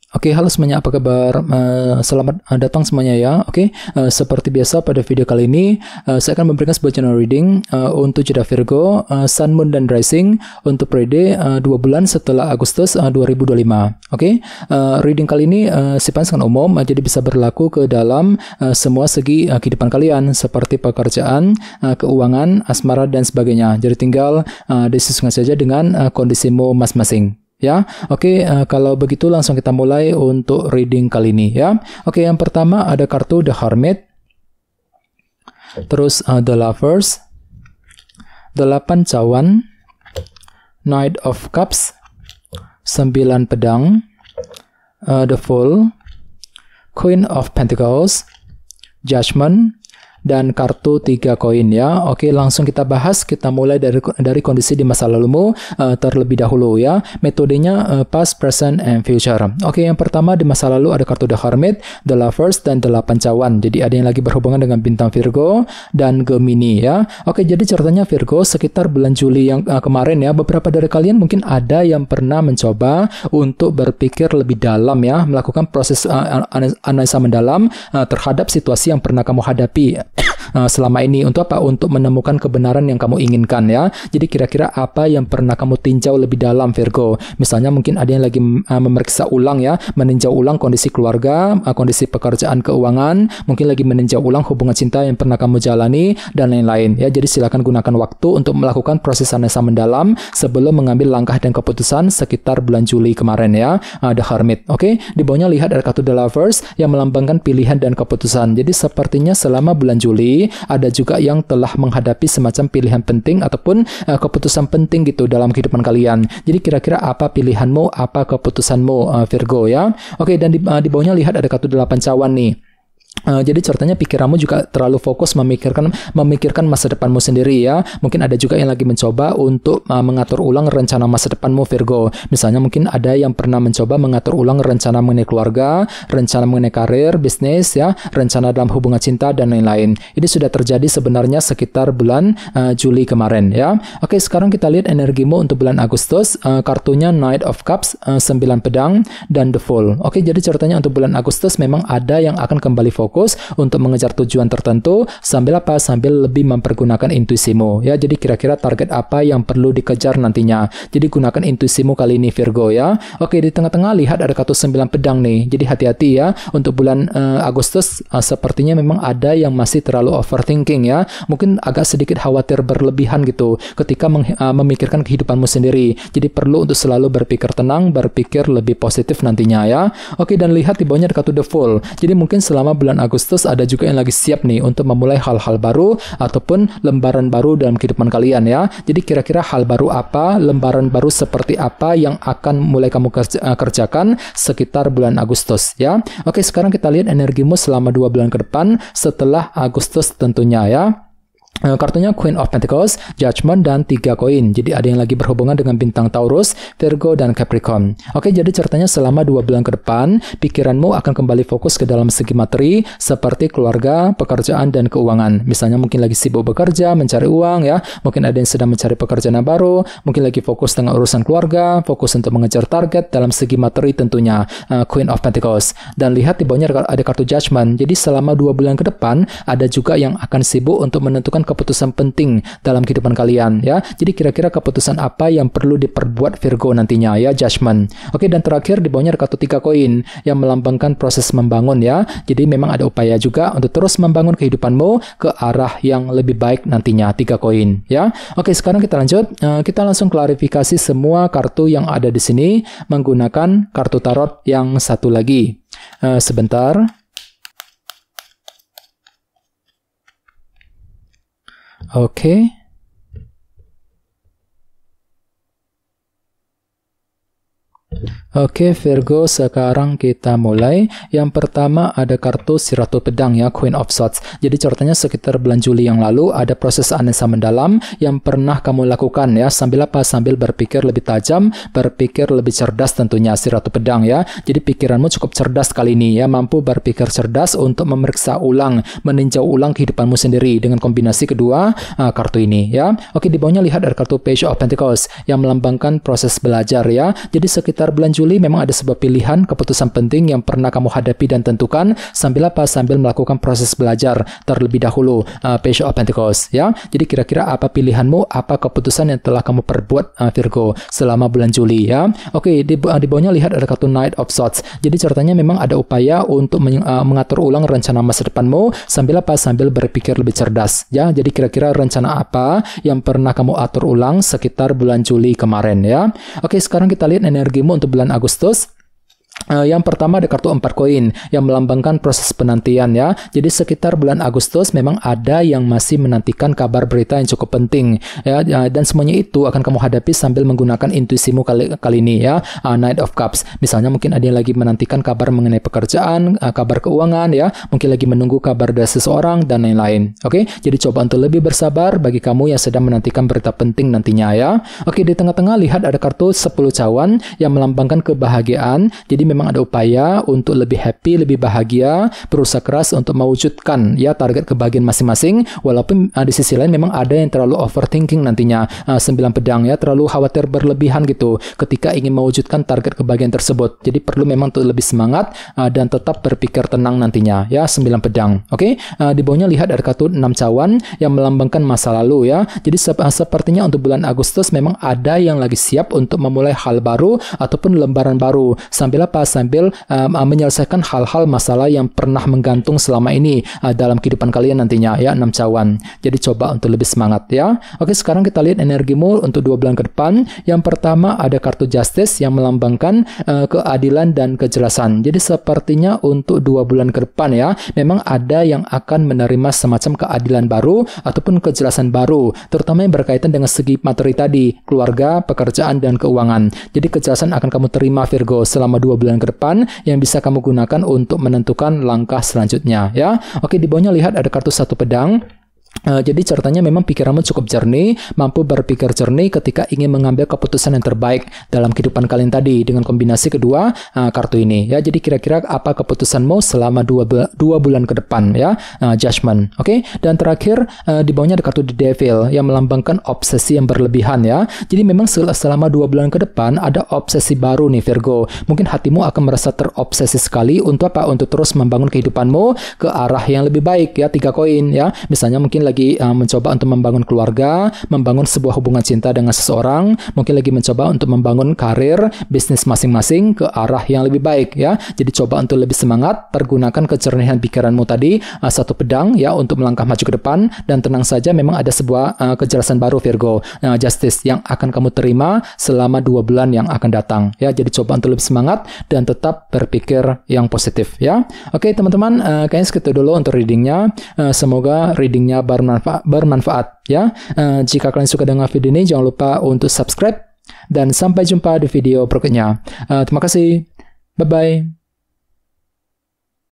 Oke, halo semuanya, apa kabar? Selamat datang semuanya ya. Oke, seperti biasa pada video kali ini saya akan memberikan sebuah general reading untuk zodiak Virgo, Sun, Moon, dan Rising untuk periode 2 bulan setelah Agustus 2025. Oke, reading kali ini sifatnya sangat umum, jadi bisa berlaku ke dalam semua segi kehidupan kalian seperti pekerjaan, keuangan, asmara, dan sebagainya. Jadi tinggal disesuaikan saja dengan kondisimu masing-masing. Ya, oke, kalau begitu langsung kita mulai untuk reading kali ini ya. Oke, yang pertama ada kartu The Hermit, terus The Lovers, 8 cawan, Knight of Cups, 9 pedang, The Fool, Queen of Pentacles, Judgment, dan kartu 3 koin ya. Oke, langsung kita bahas. Kita mulai dari kondisi di masa lalumu terlebih dahulu ya. Metodenya past, present, and future. Oke, yang pertama di masa lalu ada kartu The Hermit, The Lovers, dan 8 cawan. Jadi ada yang lagi berhubungan dengan bintang Virgo dan Gemini ya. Oke, jadi ceritanya Virgo sekitar bulan Juli yang kemarin ya, beberapa dari kalian mungkin ada yang pernah mencoba untuk berpikir lebih dalam ya, melakukan proses analisa mendalam terhadap situasi yang pernah kamu hadapi selama ini. Untuk apa? Untuk menemukan kebenaran yang kamu inginkan ya. Jadi kira-kira apa yang pernah kamu tinjau lebih dalam Virgo. Misalnya mungkin ada yang lagi memeriksa ulang ya, meninjau ulang kondisi keluarga, kondisi pekerjaan, keuangan, mungkin lagi meninjau ulang hubungan cinta yang pernah kamu jalani dan lain-lain ya. Jadi silakan gunakan waktu untuk melakukan proses analisa mendalam sebelum mengambil langkah dan keputusan sekitar bulan Juli kemarin ya. The Hermit. Oke, di bawahnya lihat ada kartu The Lovers yang melambangkan pilihan dan keputusan. Jadi sepertinya selama bulan Juli ada juga yang telah menghadapi semacam pilihan penting ataupun keputusan penting gitu dalam kehidupan kalian. Jadi kira-kira apa pilihanmu, apa keputusanmu Virgo ya. Oke, dan di bawahnya lihat ada kartu 8 cawan nih. Jadi ceritanya pikiranmu juga terlalu fokus memikirkan masa depanmu sendiri ya. Mungkin ada juga yang lagi mencoba untuk mengatur ulang rencana masa depanmu Virgo. Misalnya mungkin ada yang pernah mencoba mengatur ulang rencana mengenai keluarga, rencana mengenai karir, bisnis ya, rencana dalam hubungan cinta dan lain-lain. Ini sudah terjadi sebenarnya sekitar bulan Juli kemarin ya. Oke, sekarang kita lihat energimu untuk bulan Agustus. Kartunya Knight of Cups, 9 pedang, dan The Fool. Oke, jadi ceritanya untuk bulan Agustus memang ada yang akan kembali fokus untuk mengejar tujuan tertentu sambil apa? Sambil lebih mempergunakan intuisimu ya. Jadi kira-kira target apa yang perlu dikejar nantinya. Jadi gunakan intuisimu kali ini Virgo ya. Oke, di tengah-tengah lihat ada kartu 9 pedang nih. Jadi hati-hati ya untuk bulan Agustus. Sepertinya memang ada yang masih terlalu overthinking ya. Mungkin agak sedikit khawatir berlebihan gitu ketika memikirkan kehidupanmu sendiri. Jadi perlu untuk selalu berpikir tenang, berpikir lebih positif nantinya ya. Oke, dan lihat di bawahnya ada kartu The Fool. Jadi mungkin selama bulan Agustus ada juga yang lagi siap nih untuk memulai hal-hal baru ataupun lembaran baru dalam kehidupan kalian ya. Jadi kira-kira hal baru apa, lembaran baru seperti apa yang akan mulai kamu kerjakan sekitar bulan Agustus ya. Oke, sekarang kita lihat energimu selama 2 bulan ke depan setelah Agustus tentunya ya. Kartunya Queen of Pentacles, Judgment, dan 3 koin. Jadi ada yang lagi berhubungan dengan bintang Taurus, Virgo, dan Capricorn. Oke, jadi ceritanya selama 2 bulan ke depan, pikiranmu akan kembali fokus ke dalam segi materi seperti keluarga, pekerjaan, dan keuangan. Misalnya mungkin lagi sibuk bekerja, mencari uang ya. Mungkin ada yang sedang mencari pekerjaan yang baru, mungkin lagi fokus dengan urusan keluarga, fokus untuk mengejar target dalam segi materi tentunya. Queen of Pentacles. Dan lihat di bawahnya ada kartu Judgment. Jadi selama 2 bulan ke depan, ada juga yang akan sibuk untuk menentukan keputusan penting dalam kehidupan kalian ya. Jadi kira-kira keputusan apa yang perlu diperbuat Virgo nantinya ya, Judgment. Oke, dan terakhir di bawahnya ada kartu 3 koin yang melambangkan proses membangun ya. Jadi memang ada upaya juga untuk terus membangun kehidupanmu ke arah yang lebih baik nantinya, 3 koin ya. Oke, sekarang kita lanjut. Kita langsung klarifikasi semua kartu yang ada di sini menggunakan kartu tarot yang satu lagi. Sebentar. Oke. Oke Virgo, sekarang kita mulai. Yang pertama ada kartu si Ratu Pedang ya, Queen of Swords. Jadi ceritanya sekitar bulan Juli yang lalu ada proses analisa mendalam yang pernah kamu lakukan ya. Sambil apa? Sambil berpikir lebih tajam, berpikir lebih cerdas tentunya si Ratu Pedang ya. Jadi pikiranmu cukup cerdas kali ini ya, mampu berpikir cerdas untuk memeriksa ulang, meninjau ulang kehidupanmu sendiri dengan kombinasi kedua kartu ini ya. Oke, di bawahnya lihat ada kartu Page of Pentacles yang melambangkan proses belajar ya. Jadi sekitar sekitar bulan Juli memang ada sebuah pilihan keputusan penting yang pernah kamu hadapi dan tentukan sambil apa? Sambil melakukan proses belajar terlebih dahulu, Page of Pentacles ya. Jadi kira-kira apa pilihanmu, apa keputusan yang telah kamu perbuat Virgo selama bulan Juli ya. Oke, di bawahnya lihat ada kartu Knight of Swords. Jadi ceritanya memang ada upaya untuk mengatur ulang rencana masa depanmu sambil apa? Sambil berpikir lebih cerdas ya. Jadi kira-kira rencana apa yang pernah kamu atur ulang sekitar bulan Juli kemarin ya. Oke, sekarang kita lihat energimu untuk bulan Agustus. Yang pertama ada kartu 4 koin yang melambangkan proses penantian ya. Jadi sekitar bulan Agustus memang ada yang masih menantikan kabar berita yang cukup penting ya, dan semuanya itu akan kamu hadapi sambil menggunakan intuisimu kali ini ya. Knight of Cups. Misalnya mungkin ada yang lagi menantikan kabar mengenai pekerjaan, kabar keuangan ya, mungkin lagi menunggu kabar dari seseorang dan lain-lain. Oke, jadi coba untuk lebih bersabar bagi kamu yang sedang menantikan berita penting nantinya ya. Oke, di tengah-tengah lihat ada kartu 10 cawan yang melambangkan kebahagiaan. Jadi memang ada upaya untuk lebih happy, lebih bahagia, berusaha keras untuk mewujudkan ya target kebahagiaan masing-masing, walaupun di sisi lain memang ada yang terlalu overthinking nantinya. 9 pedang ya, terlalu khawatir berlebihan gitu ketika ingin mewujudkan target kebahagiaan tersebut. Jadi perlu memang untuk lebih semangat dan tetap berpikir tenang nantinya ya. 9 pedang. Oke, di bawahnya lihat ada kartu 6 cawan yang melambangkan masa lalu ya. Jadi sepertinya untuk bulan Agustus memang ada yang lagi siap untuk memulai hal baru ataupun lembaran baru sambil apa? Sambil menyelesaikan hal-hal masalah yang pernah menggantung selama ini dalam kehidupan kalian nantinya ya. 6 cawan. Jadi coba untuk lebih semangat ya. Oke, sekarang kita lihat energimu untuk 2 bulan ke depan. Yang pertama ada kartu Justice yang melambangkan keadilan dan kejelasan. Jadi sepertinya untuk 2 bulan ke depan ya, memang ada yang akan menerima semacam keadilan baru ataupun kejelasan baru, terutama yang berkaitan dengan segi materi tadi, keluarga, pekerjaan, dan keuangan. Jadi kejelasan akan kamu terima Virgo selama 2 bulan ke depan yang bisa kamu gunakan untuk menentukan langkah selanjutnya ya. Oke, di bawahnya lihat ada kartu 1 pedang. Jadi ceritanya memang pikiranmu cukup jernih, mampu berpikir jernih ketika ingin mengambil keputusan yang terbaik dalam kehidupan kalian tadi dengan kombinasi kedua kartu ini ya. Jadi kira-kira apa keputusanmu selama 2 bulan ke depan ya. Judgment. Oke, dan terakhir di bawahnya ada kartu The Devil yang melambangkan obsesi yang berlebihan ya. Jadi memang selama 2 bulan ke depan ada obsesi baru nih Virgo. Mungkin hatimu akan merasa terobsesi sekali untuk apa? Untuk terus membangun kehidupanmu ke arah yang lebih baik ya. 3 koin ya. Misalnya mungkin lagi mencoba untuk membangun keluarga, membangun sebuah hubungan cinta dengan seseorang, mungkin lagi mencoba untuk membangun karir, bisnis masing-masing ke arah yang lebih baik ya. Jadi coba untuk lebih semangat, pergunakan kejernihan pikiranmu tadi, 1 pedang ya, untuk melangkah maju ke depan, dan tenang saja memang ada sebuah kejelasan baru Virgo, Justice yang akan kamu terima selama 2 bulan yang akan datang ya. Jadi coba untuk lebih semangat dan tetap berpikir yang positif ya. Oke teman-teman, kayaknya segitu dulu untuk readingnya. Semoga readingnya bermanfaat ya. Jika kalian suka dengan video ini, jangan lupa untuk subscribe dan sampai jumpa di video berikutnya. Terima kasih. Bye bye.